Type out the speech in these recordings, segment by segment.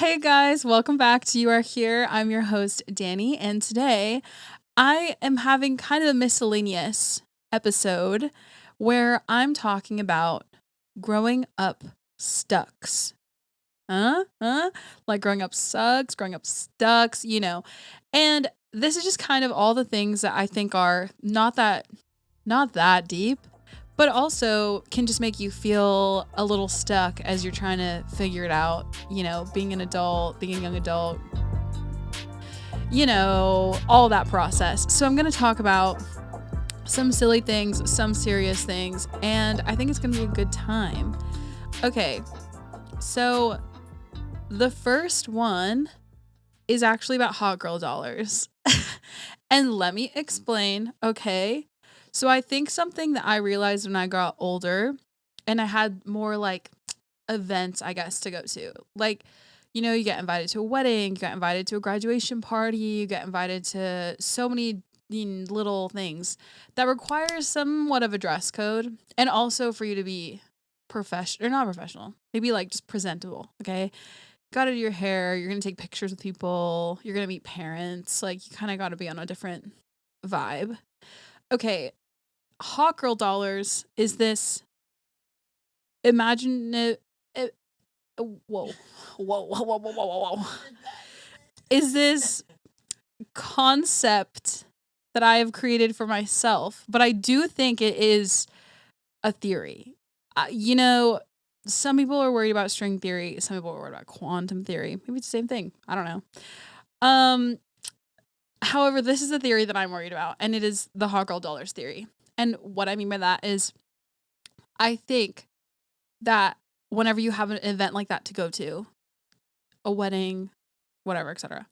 Hey guys, welcome back to You Are Here. I'm your host, Danny, and today I am having kind of a miscellaneous episode where I'm talking about growing up stucks. Huh? Huh? Like growing up sucks, growing up stucks, And this is just kind of all the things that I think are not that deep, but also can just make you feel a little stuck as you're trying to figure it out, being an adult, being a young adult, all that process. So I'm going to talk about some silly things, some serious things, and I think it's going to be a good time. Okay. So the first one is actually about hot girl dollars. And let me explain, okay? So I think something that I realized when I got older and I had more like events, I guess, to go to. Like, you get invited to a wedding, you get invited to a graduation party, you get invited to so many little things that require somewhat of a dress code and also for you to be professional or not professional, maybe like just presentable, okay? Got to do your hair, you're going to take pictures with people, you're going to meet parents, like you kind of got to be on a different vibe. Okay, hot girl dollars is this imagine it, whoa, whoa, whoa, whoa, whoa, whoa, whoa, whoa. Is this concept that I have created for myself, but I do think it is a theory. Some people are worried about string theory, some people are worried about quantum theory. Maybe it's the same thing. I don't know. Um, However, this is the theory that I'm worried about, and it is the hot girl dollars theory. And what I mean by that is I think that whenever you have an event like that to go to, a wedding, whatever, etc.,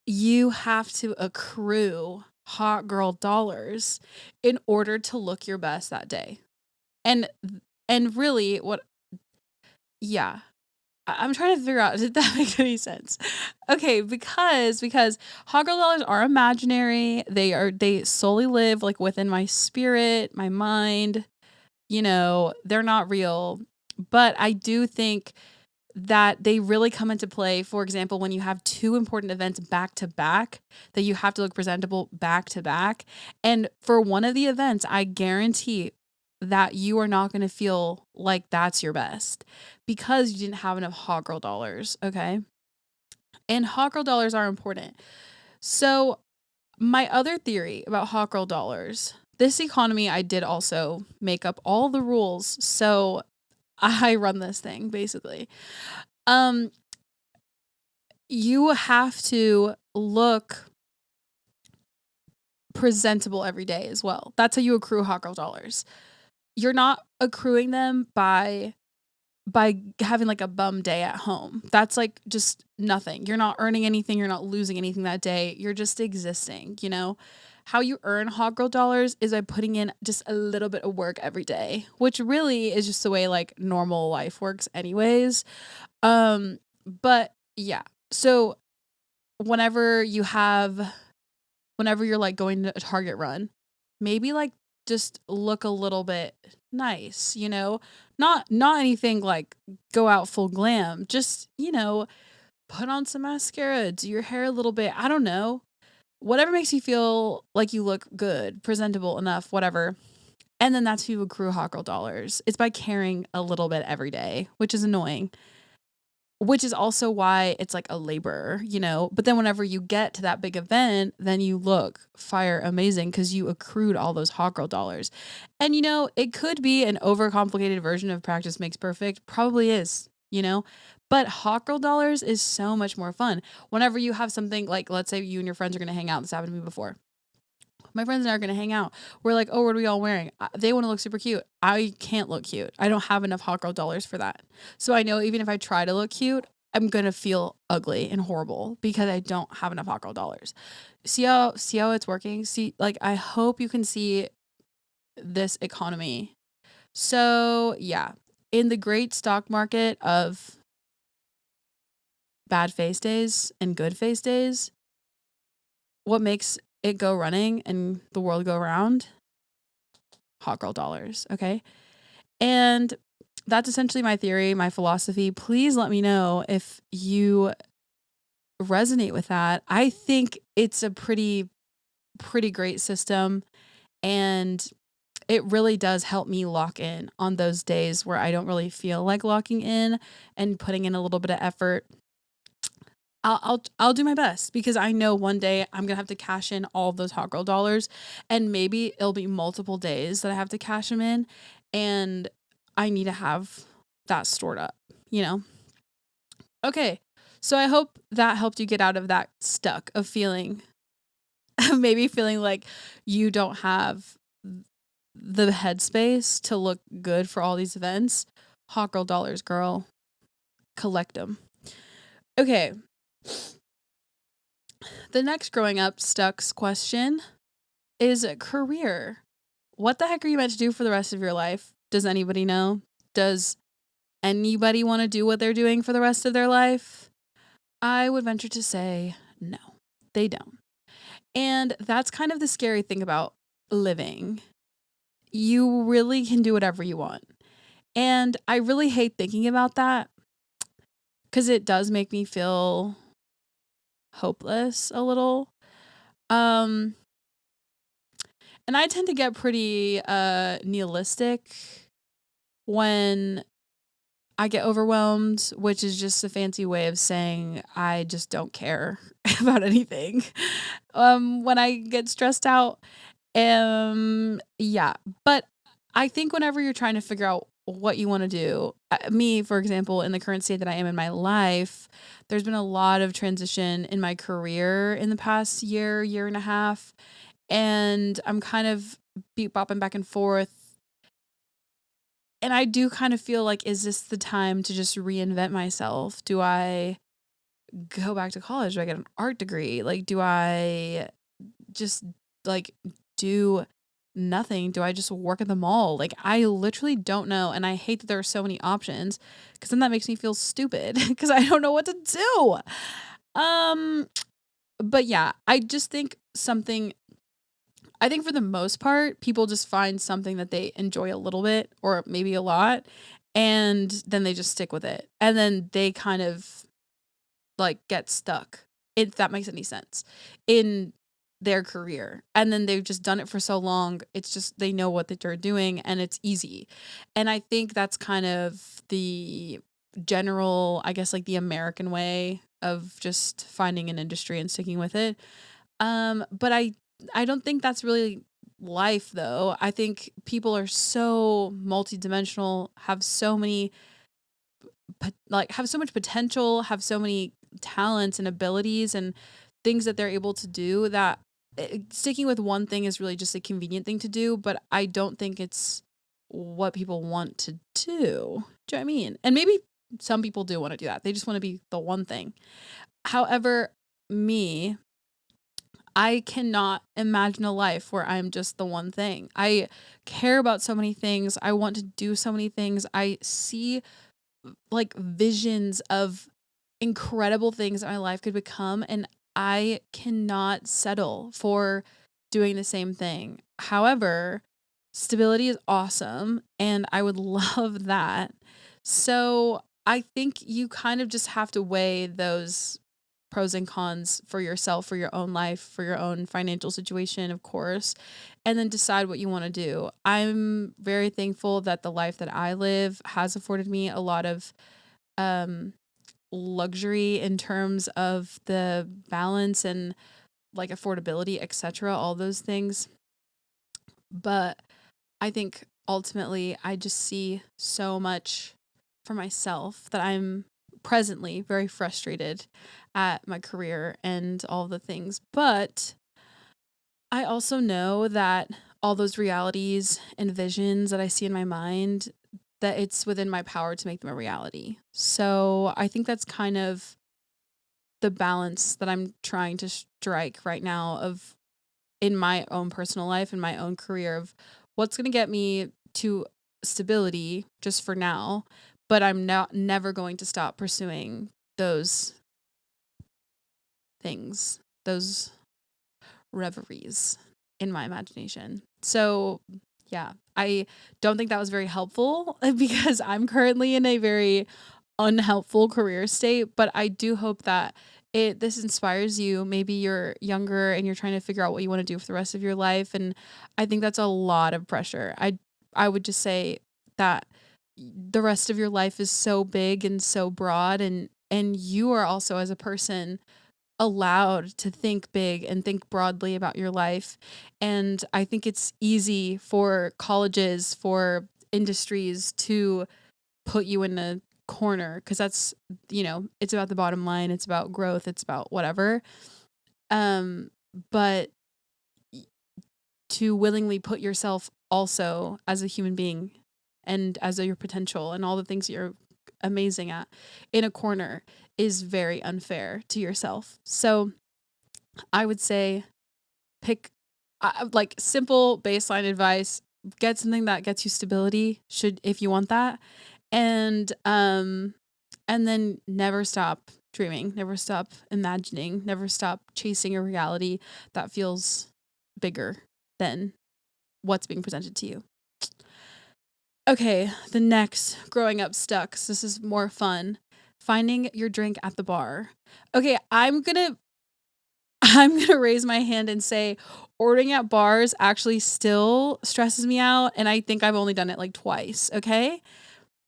you have to accrue hot girl dollars in order to look your best that day. And and really what yeah, I'm trying to figure out, did that make any sense? Okay, because hot girl dollars are imaginary. They solely live like within my spirit, my mind. They're not real. But I do think that they really come into play, for example, when you have two important events back to back, that you have to look presentable back to back. And for one of the events, I guarantee that you are not going to feel like that's your best because you didn't have enough hot girl dollars. Okay. And hot girl dollars are important. So, my other theory about hot girl dollars, this economy, I did also make up all the rules. So, I run this thing basically. Um, you have to look presentable every day as well. That's how you accrue hot girl dollars. You're not accruing them by having like a bum day at home. That's like just nothing. You're not earning anything, you're not losing anything that day. You're just existing. How you earn hot girl dollars is by putting in just a little bit of work every day, which really is just the way like normal life works anyways. But yeah. So whenever you have whenever you're like going to a Target run, maybe like just look a little bit nice. Not anything like go out full glam. Just, put on some mascara, do your hair a little bit. I don't know. Whatever makes you feel like you look good, presentable enough, whatever. And then that's how you accrue hot girl dollars. It's by caring a little bit every day, which is annoying. Which is also why it's like a labor. But then whenever you get to that big event, then you look fire amazing because you accrued all those hot girl dollars. And it could be an overcomplicated version of practice makes perfect. Probably is. But hot girl dollars is so much more fun. Whenever you have something like, let's say you and your friends are going to hang out. This happened to me before. My friends and I are going to hang out. We're like, oh, what are we all wearing? They want to look super cute. I can't look cute. I don't have enough hot girl dollars for that. So I know even if I try to look cute, I'm going to feel ugly and horrible because I don't have enough hot girl dollars. See how it's working? See, like, I hope you can see this economy. So yeah, in the great stock market of bad face days and good face days, what makes it go running and the world go round? Hot girl dollars, okay? And that's essentially my theory, my philosophy. Please let me know if you resonate with that. I think it's a pretty great system, and it really does help me lock in on those days where I don't really feel like locking in and putting in a little bit of effort. I'll do my best because I know one day I'm gonna have to cash in all of those hot girl dollars, and maybe it'll be multiple days that I have to cash them in, and I need to have that stored up, you know? Okay, so I hope that helped you get out of that stuck of feeling, maybe feeling like you don't have the headspace to look good for all these events. Hot girl dollars, girl, collect them. Okay, the next growing up stucks question is a career. What the heck are you meant to do for the rest of your life? Does anybody know? Does anybody want to do what they're doing for the rest of their life? I would venture to say no, they don't. And that's kind of the scary thing about living. You really can do whatever you want. And I really hate thinking about that because it does make me feel hopeless a little. Um, and I tend to get pretty nihilistic when I get overwhelmed, which is just a fancy way of saying I just don't care about anything. When I get stressed out, yeah. But I think whenever you're trying to figure out what you want to do, me, for example, in the current state that I am in my life, there's been a lot of transition in my career in the past year and a half, and I'm kind of beat bopping back and forth. And I do kind of feel like, is this the time to just reinvent myself? Do I go back to college? Do I get an art degree? Like, do I just like do nothing? Do I just work at the mall? Like, I literally don't know. And I hate that there are so many options because then that makes me feel stupid because I don't know what to do. But yeah, I just think I think for the most part, people just find something that they enjoy a little bit or maybe a lot, and then they just stick with it. And then they kind of like get stuck, if that makes any sense, in their career. And then they've just done it for so long. It's just they know what they're doing and it's easy. And I think that's kind of the general, I guess, like the American way of just finding an industry and sticking with it. But I don't think that's really life though. I think people are so multidimensional, have so many have so much potential, have so many talents and abilities and things that they're able to do that sticking with one thing is really just a convenient thing to do, but I don't think it's what people want to do. Do you know what I mean? And maybe some people do want to do that. They just want to be the one thing. However, me, I cannot imagine a life where I'm just the one thing. I care about so many things. I want to do so many things. I see like visions of incredible things that my life could become, and I cannot settle for doing the same thing. However, stability is awesome and I would love that. So I think you kind of just have to weigh those pros and cons for yourself, for your own life, for your own financial situation, of course, and then decide what you want to do. I'm very thankful that the life that I live has afforded me a lot of um, luxury in terms of the balance and like affordability, etc., all those things. But I think ultimately I just see so much for myself that I'm presently very frustrated at my career and all the things. But I also know that all those realities and visions that I see in my mind, that it's within my power to make them a reality. So I think that's kind of the balance that I'm trying to strike right now of in my own personal life and my own career of what's going to get me to stability just for now, but I'm not never going to stop pursuing those things, those reveries in my imagination. So, Yeah. I don't think that was very helpful because I'm currently in a very unhelpful career state, but I do hope that this inspires you. Maybe you're younger and you're trying to figure out what you want to do for the rest of your life, and I think that's a lot of pressure. I would just say that the rest of your life is so big and so broad, and you are also, as a person, allowed to think big and think broadly about your life. And I think it's easy for colleges, for industries to put you in a corner because that's, it's about the bottom line, it's about growth, it's about whatever. Um, but to willingly put yourself also as a human being and as your potential and all the things you're amazing at in a corner is very unfair to yourself. So I would say pick like simple baseline advice, get something that gets you stability should if you want that. And then never stop dreaming, never stop imagining, never stop chasing a reality that feels bigger than what's being presented to you. Okay, the next growing up stuck. So this is more fun. Finding your drink at the bar. Okay, I'm gonna raise my hand and say ordering at bars actually still stresses me out, and I think I've only done it like twice. Okay.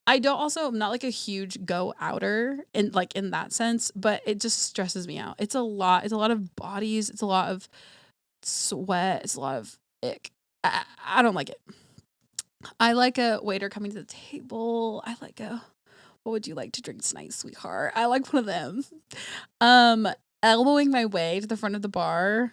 I'm not like a huge go outer in that sense, but it just stresses me out. It's a lot. It's a lot of bodies. It's a lot of sweat. It's a lot of ick. I don't like it. I like a waiter coming to the table. What would you like to drink tonight, sweetheart? I like one of them. Um, Elbowing my way to the front of the bar.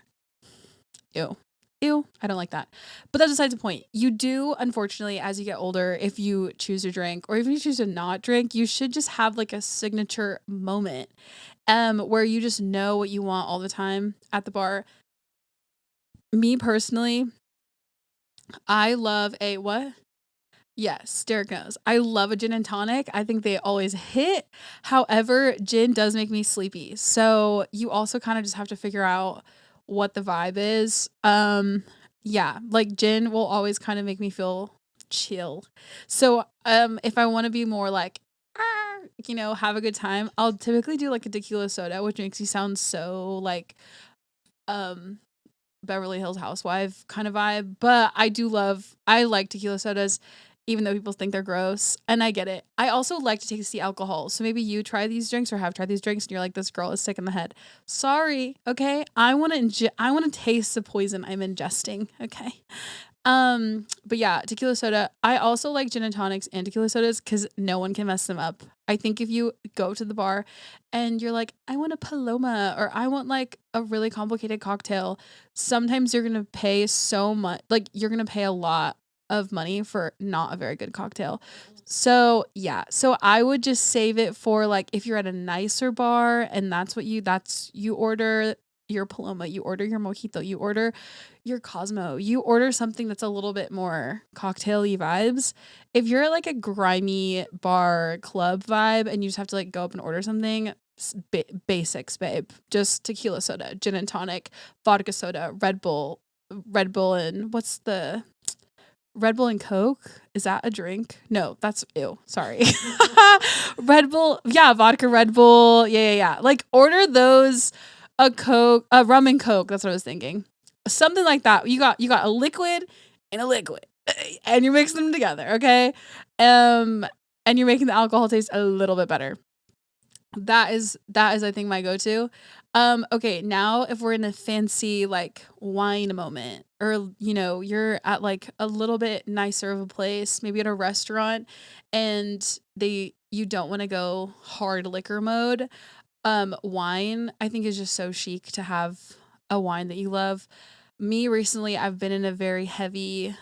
Ew. Ew. I don't like that. But that's besides the point. You do, unfortunately, as you get older, if you choose to drink or even you choose to not drink, you should just have like a signature moment where you just know what you want all the time at the bar. Me personally, I love a what? Yes, Derek knows. I love a gin and tonic. I think they always hit. However, gin does make me sleepy. So you also kind of just have to figure out what the vibe is. Yeah, like gin will always kind of make me feel chill. So if I want to be more like have a good time, I'll typically do like a tequila soda, which makes you sound so like um Beverly Hills housewife kind of vibe, but I like tequila sodas even though people think they're gross, and I get it. I also like to taste the alcohol. So maybe you try these drinks or have tried these drinks and you're like, this girl is sick in the head. Sorry, okay? I want to taste the poison I'm ingesting, okay? But yeah, tequila soda. I also like gin and tonics and tequila sodas cuz no one can mess them up. I think if you go to the bar and you're like, I want a Paloma or I want like a really complicated cocktail, sometimes you're going to pay so much, like you're going to pay a lot of money for not a very good cocktail. So, yeah. So I would just save it for like if you're at a nicer bar and you order your Paloma, you order your mojito, you order your Cosmo, you order something that's a little bit more cocktail-y vibes. If you're at like a grimy bar club vibe and you just have to like go up and order something, basics, babe. Just tequila soda, gin and tonic, vodka soda, Red Bull, and what's the Red Bull and Coke? Is that a drink? No, that's ew. Sorry. Red Bull. Yeah, vodka Red Bull. Yeah. Like order those, a Coke, a rum and Coke. That's what I was thinking. Something like that. You got a liquid and a liquid, and you're mixing them together. Okay. And you're making the alcohol taste a little bit better. That is I think my go-to. Okay, now if we're in a fancy like wine moment or you're at like a little bit nicer of a place, maybe at a restaurant and you don't want to go hard liquor mode. Wine I think is just so chic to have a wine that you love. Me recently I've been in a very heavy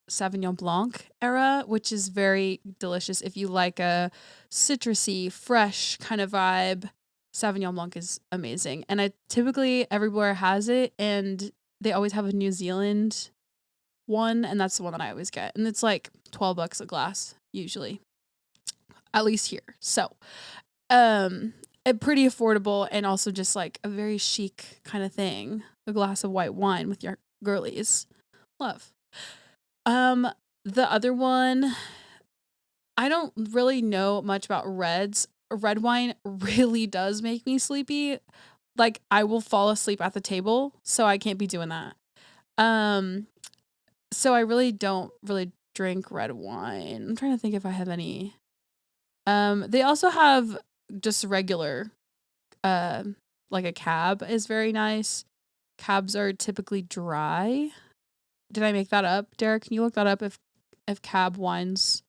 Sauvignon Blanc era, which is very delicious. If you like a citrusy, fresh kind of vibe, Sauvignon Blanc is amazing. And I typically everywhere has it, and they always have a New Zealand one, and that's the one that I always get. And it's like $12 a glass, usually. At least here. So, pretty affordable and also just like a very chic kind of thing. A glass of white wine with your girlies. Love. Um, the other one, I don't really know much about reds. Red wine really does make me sleepy. Like I will fall asleep at the table, so I can't be doing that. Um, so I really don't really drink red wine. I'm trying to think if I have any. They also have just regular, uh, like a cab is very nice. Cabs are typically dry. Did I make that up, Derek? Can you look that up if cab wines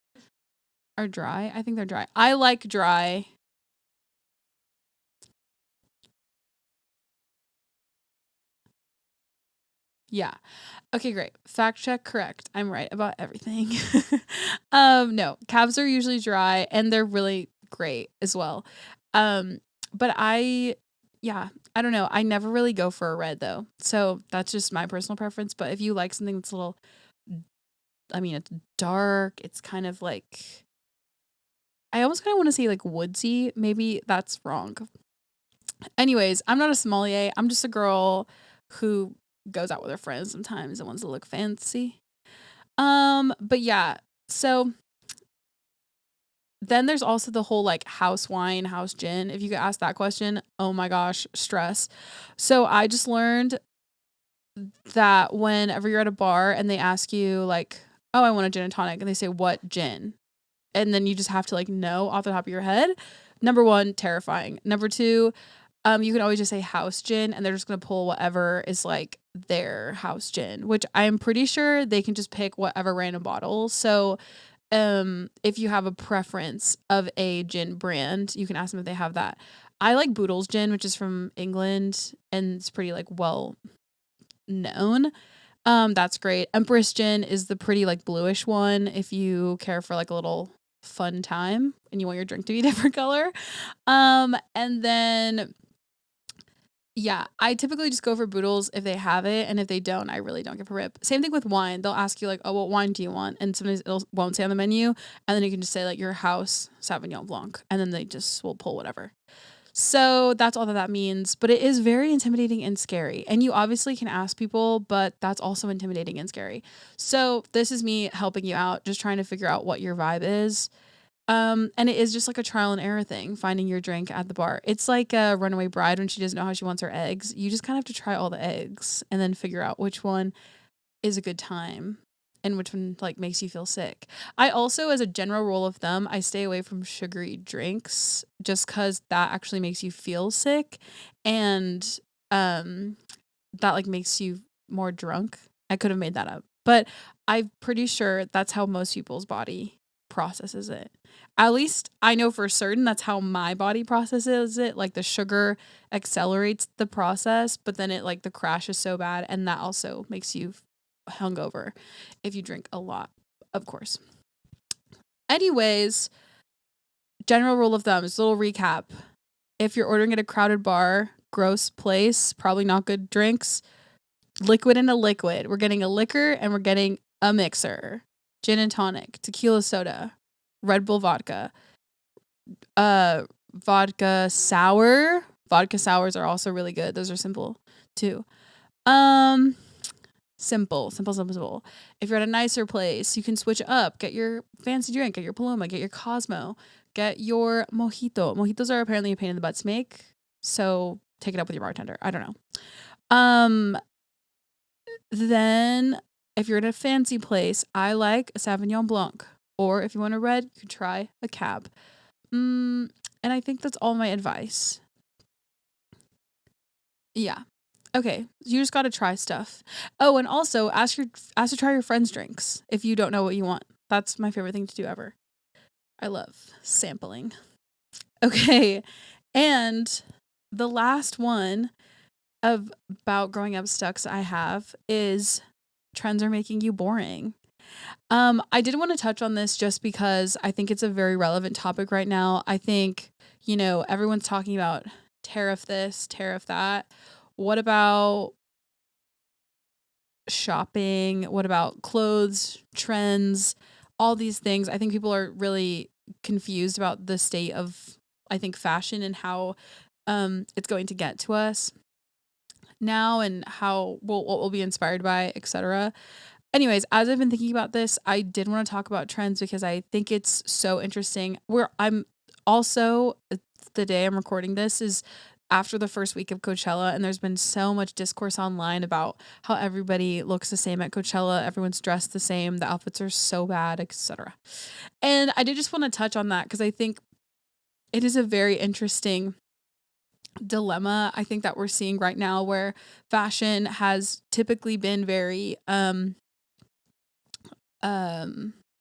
are dry? I think they're dry. I like dry. Yeah. Okay, great. Fact check correct. I'm right about everything. No, cabs are usually dry and they're really great as well. Um, but yeah, I don't know. I never really go for a red though. So that's just my personal preference. But if you like something that's a little, I mean, it's dark, it's kind of like, I almost kind of want to say like woodsy. Maybe that's wrong. Anyways, I'm not a sommelier. I'm just a girl who goes out with her friends sometimes and wants to look fancy. But yeah, so then there's also the whole like house wine, house gin. If you could ask that question, oh my gosh, stress. So I just learned that whenever you're at a bar and they ask you like, oh, I want a gin and tonic, and they say what gin, and then you just have to like know off the top of your head. Number one, terrifying. Number two, you can always just say house gin and they're just gonna pull whatever is like their house gin, which I'm pretty sure they can just pick whatever random bottle. So if you have a preference of a gin brand, you can ask them if they have that. I like Boodle's gin, which is from England and it's pretty like well known. That's great. Empress gin is the pretty like bluish one if you care for like a little fun time and you want your drink to be a different color. And then yeah, I typically just go for Boodles if they have it, and if they don't, I really don't give a rip. Same thing with wine. They'll ask you like, "Oh, what wine do you want?" And sometimes it won't say on the menu, and then you can just say like your house Sauvignon Blanc, and then they just will pull whatever. So that's all that means, but it is very intimidating and scary. And you obviously can ask people, but that's also intimidating and scary. So this is me helping you out, just trying to figure out what your vibe is. And it is just like a trial and error thing, finding your drink at the bar. It's like a runaway bride when she doesn't know how she wants her eggs. You just kind of have to try all the eggs and then figure out which one is a good time and which one like makes you feel sick. I also, as a general rule of thumb, I stay away from sugary drinks just because that actually makes you feel sick and that like makes you more drunk. I could have made that up, but I'm pretty sure that's how most people's body processes it. At least I know for certain that's how my body processes it. Like the sugar accelerates the process, but then it like the crash is so bad and that also makes you hungover if you drink a lot, of course. Anyways, general rule of thumb, is a little recap. If you're ordering at a crowded bar, gross place, probably not good drinks, liquid and a liquid. We're getting a liquor and we're getting a mixer. Gin and tonic, tequila soda, Red Bull vodka, vodka sour. Vodka sours are also really good. Those are simple too. Um simple. If you're at a nicer place, you can switch up. Get your fancy drink, get your Paloma, get your Cosmo, get your mojito. Mojitos are apparently a pain in the butt to make, so take it up with your bartender. I don't know. Then if you're at a fancy place, I like a Sauvignon Blanc. Or if you want a red, you can try a cab. And I think that's all my advice. Yeah. Okay. You just got to try stuff. Oh, and also ask to try your friends' drinks if you don't know what you want. That's my favorite thing to do ever. I love sampling. Okay. And the last one about growing up stucks I have is trends are making you boring. I did want to touch on this just because I think it's a very relevant topic right now. I think, everyone's talking about tariff this, tariff that. What about shopping? What about clothes, trends, all these things? I think people are really confused about the state of, I think, fashion and how it's going to get to us now and how what we'll be inspired by, etc. Anyways, as I've been thinking about this, I did want to talk about trends because I think it's so interesting. Where I'm also the day I'm recording this is after the first week of Coachella, and there's been so much discourse online about how everybody looks the same at Coachella, everyone's dressed the same, the outfits are so bad, etc. And I did just want to touch on that because I think it is a very interesting dilemma I think that we're seeing right now where fashion has typically been very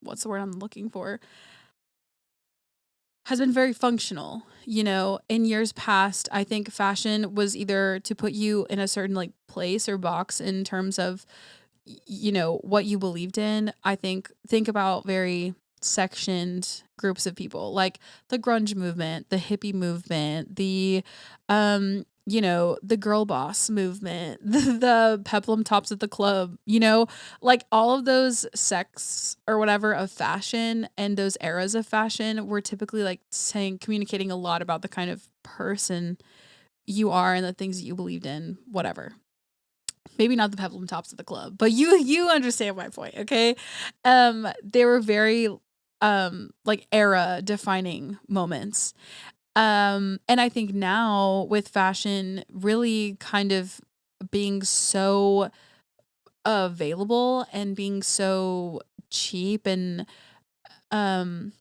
what's the word I'm looking for? Has been very functional. You know, in years past, I think fashion was either to put you in a certain like place or box in terms of you know, what you believed in. Think about very sectioned groups of people, like the grunge movement, the hippie movement, the you know, the girl boss movement, the peplum tops at the club, you know, like all of those sects or whatever of fashion and those eras of fashion were typically like saying communicating a lot about the kind of person you are and the things that you believed in, whatever. Maybe not the peplum tops of the club, but you understand my point, okay? They were very like era defining moments. And I think now with fashion really kind of being so available and being so cheap and um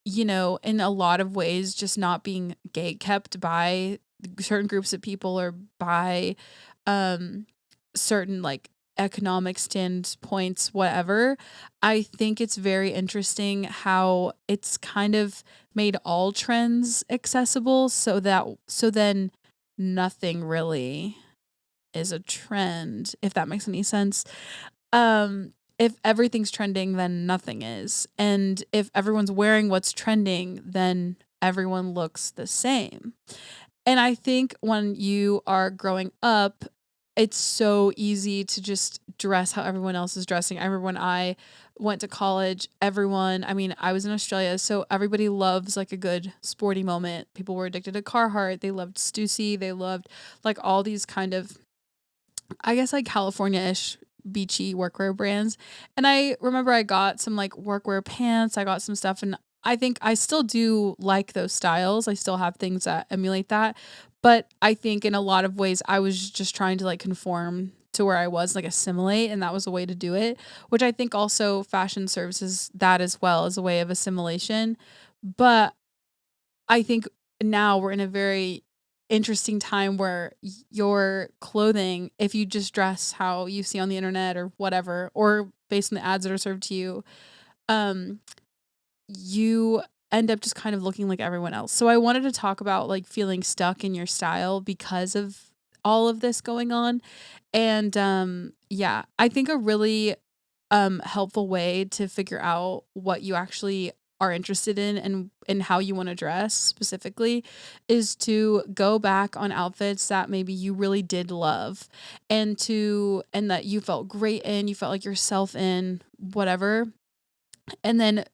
you know, in a lot of ways just not being gate kept by certain groups of people or by um certain like economic standpoints, whatever. I think it's very interesting how it's kind of made all trends accessible so then nothing really is a trend, if that makes any sense. If everything's trending, then nothing is. And if everyone's wearing what's trending, then everyone looks the same. And I think when you are growing up, it's so easy to just dress how everyone else is dressing. I remember when I went to college, I mean, I was in Australia, so everybody loves like a good sporty moment. People were addicted to Carhartt, they loved Stussy, they loved like all these kind of, I guess, like California-ish beachy workwear brands. And I remember I got some like workwear pants, I got some stuff, and I think I still do like those styles. I still have things that emulate that. But I think in a lot of ways I was just trying to like conform to where I was, like assimilate, and that was a way to do it, which I think also fashion services that as well as a way of assimilation. But I think now we're in a very interesting time where your clothing, if you just dress how you see on the internet or whatever, or based on the ads that are served to you, um, you end up just kind of looking like everyone else. So I wanted to talk about like feeling stuck in your style because of all of this going on. And yeah, I think a really helpful way to figure out what you actually are interested in and how you want to dress specifically is to go back on outfits that maybe you really did love and that you felt great in, you felt like yourself in, whatever. And then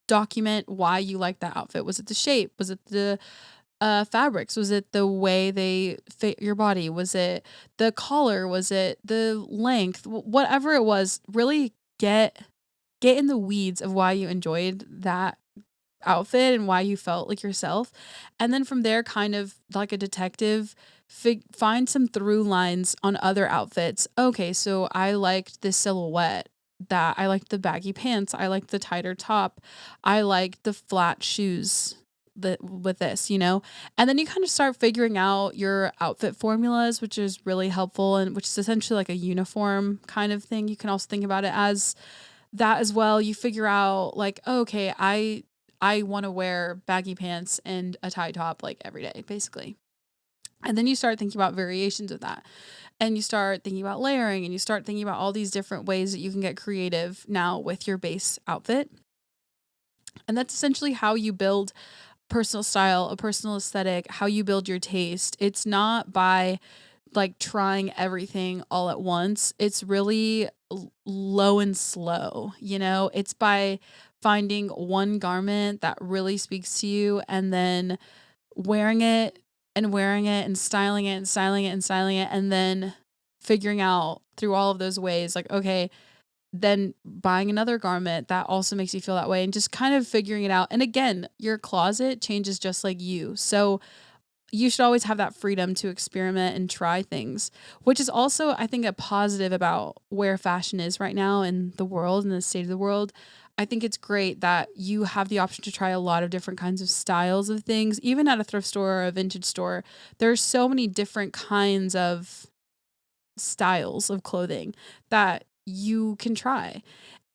document why you liked that outfit. Was it the shape? Was it the fabrics? Was it the way they fit your body? Was it the collar? Was it the length? Whatever it was, really get in the weeds of why you enjoyed that outfit and why you felt like yourself. And then from there, kind of like a detective, find some through lines on other outfits. Okay, so I liked this silhouette. That I liked the baggy pants. I liked the tighter top. I liked the flat shoes with this, you know? And then you kind of start figuring out your outfit formulas, which is really helpful and which is essentially like a uniform kind of thing. You can also think about it as that as well. You figure out like, oh, okay, I want to wear baggy pants and a tie top like every day, basically. And then you start thinking about variations of that. And you start thinking about layering and you start thinking about all these different ways that you can get creative now with your base outfit. And that's essentially how you build personal style, a personal aesthetic, how you build your taste. It's not by like trying everything all at once. It's really low and slow, you know? It's by finding one garment that really speaks to you and then wearing it and wearing it and styling it and styling it and styling it and then figuring out through all of those ways like, okay, then buying another garment that also makes you feel that way, and just kind of figuring it out. And again, your closet changes just like you. So you should always have that freedom to experiment and try things, which is also, I think, a positive about where fashion is right now in the world and the state of the world. I think it's great that you have the option to try a lot of different kinds of styles of things, even at a thrift store or a vintage store. There's so many different kinds of styles of clothing that you can try.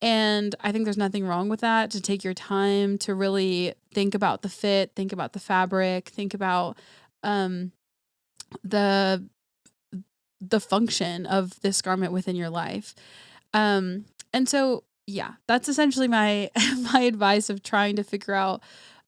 And I think there's nothing wrong with that, to take your time to really think about the fit, think about the fabric, think about um the the function of this garment within your life. And so yeah, that's essentially my my advice of trying to figure out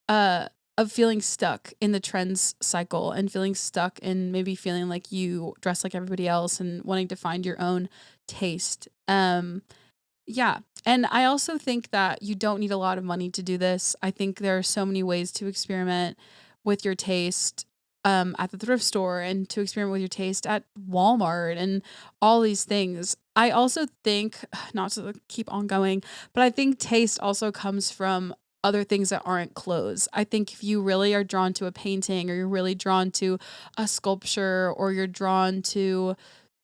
uh of feeling stuck in the trends cycle, and feeling stuck in maybe feeling like you dress like everybody else and wanting to find your own taste. Yeah. And I also think that you don't need a lot of money to do this. I think there are so many ways to experiment with your taste at the thrift store, and to experiment with your taste at Walmart and all these things. I also think, not to keep on going, but I think taste also comes from other things that aren't clothes. I think if you really are drawn to a painting, or you're really drawn to a sculpture, or you're drawn to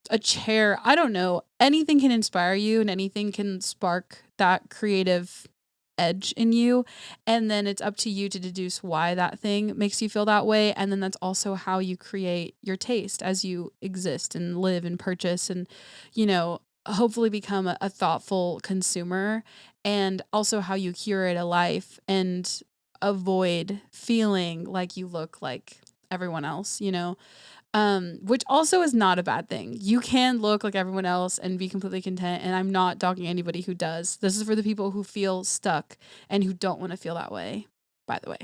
a chair, I don't know, anything can inspire you, and anything can spark that creative edge in you. And then it's up to you to deduce why that thing makes you feel that way. And then that's also how you create your taste as you exist and live and purchase, and, hopefully become a thoughtful consumer. And also how you curate a life and avoid feeling like you look like everyone else. Which also is not a bad thing. You can look like everyone else and be completely content. And I'm not dogging anybody who does. This is for the people who feel stuck and who don't want to feel that way, by the way.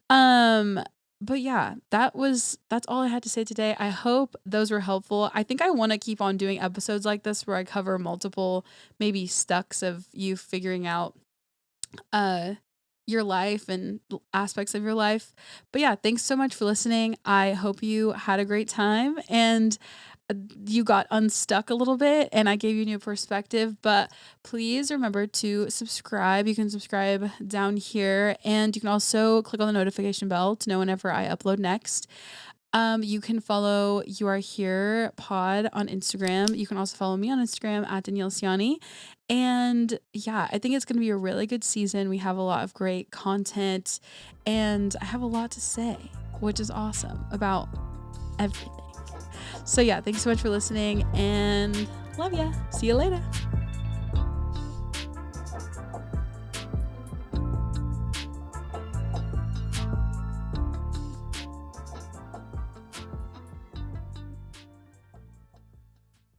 Um, but yeah, that's all I had to say today. I hope those were helpful. I think I want to keep on doing episodes like this where I cover multiple maybe stucks of you figuring out uh your life and aspects of your life. But yeah, thanks so much for listening. I hope you had a great time, and you got unstuck a little bit, and I gave you a new perspective. But please remember to subscribe. You can subscribe down here, and you can also click on the notification bell to know whenever I upload next. You can follow You Are Here Pod on Instagram. You can also follow me on Instagram at Danielle Ciani. And yeah, I think it's going to be a really good season. We have a lot of great content, and I have a lot to say, which is awesome, about everything. So yeah, thanks so much for listening, and love ya. See you later.